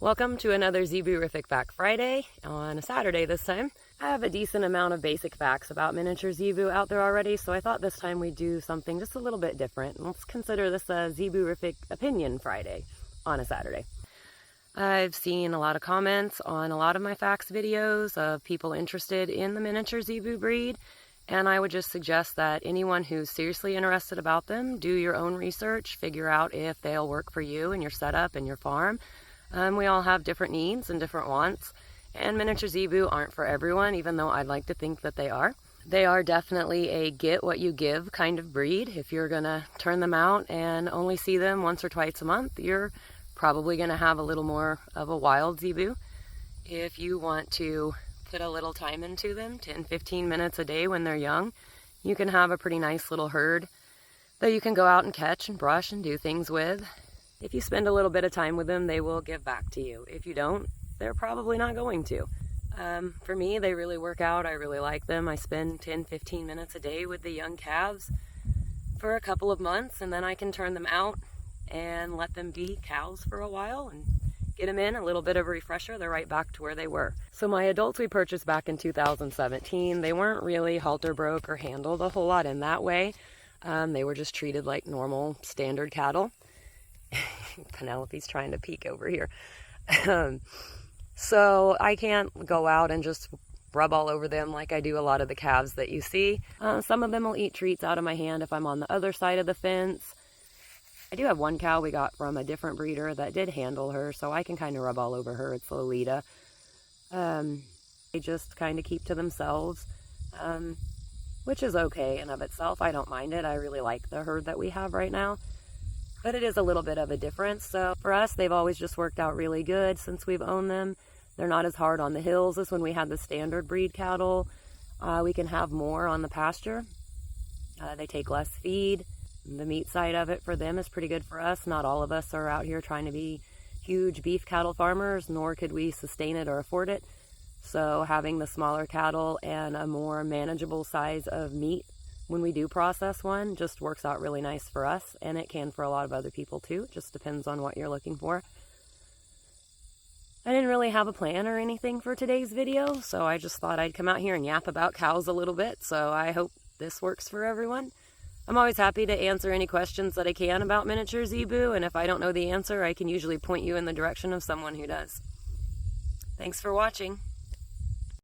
Welcome to another Zebu-rific Fact Friday on a Saturday this time. I have a decent amount of basic facts about miniature Zebu out there already, so I thought this time we'd do something just a little bit different. Let's consider this a Zebu-rific Opinion Friday on a Saturday. I've seen a lot of comments on a lot of my facts videos of people interested in the miniature Zebu breed, and I would just suggest that anyone who's seriously interested about them, do your own research, figure out if they'll work for you and your setup and your farm. We all have different needs and different wants, and miniature Zebu aren't for everyone, even though I'd like to think that they are. They are definitely a get what you give kind of breed. If you're gonna turn them out and only see them once or twice a month, you're probably gonna have a little more of a wild Zebu. If you want to put a little time into them, 10-15 minutes a day when they're young, you can have a pretty nice little herd that you can go out and catch and brush and do things with. If you spend a little bit of time with them, they will give back to you. If you don't, they're probably not going to. For me, they really work out. I really like them. I spend 10-15 minutes a day with the young calves for a couple of months, and then I can turn them out and let them be cows for a while and get them in a little bit of a refresher. They're right back to where they were. So my adults we purchased back in 2017, they weren't really halter broke or handled a whole lot in that way. They were just treated like normal standard cattle. Penelope's trying to peek over here. So I can't go out and just rub all over them like I do a lot of the calves that you see. Some of them will eat treats out of my hand if I'm on the other side of the fence. I do have one cow we got from a different breeder that did handle her, so I can kind of rub all over her. It's Lolita. They just kind of keep to themselves, which is okay in of itself. I don't mind it. I really like the herd that we have right now. But it is a little bit of a difference. So for us, they've always just worked out really good since we've owned them. They're not as hard on the hills as when we had the standard breed cattle. We can have more on the pasture. They take less feed. The meat side of it for them is pretty good for us. Not all of us are out here trying to be huge beef cattle farmers, nor could we sustain it or afford it. So having the smaller cattle and a more manageable size of meat when we do process one just works out really nice for us, and it can for a lot of other people too. It just depends on what you're looking for. I didn't really have a plan or anything for today's video, so I just thought I'd come out here and yap about cows a little bit, so I hope this works for everyone. I'm always happy to answer any questions that I can about miniature Zebu, and if I don't know the answer, I can usually point you in the direction of someone who does. Thanks for watching.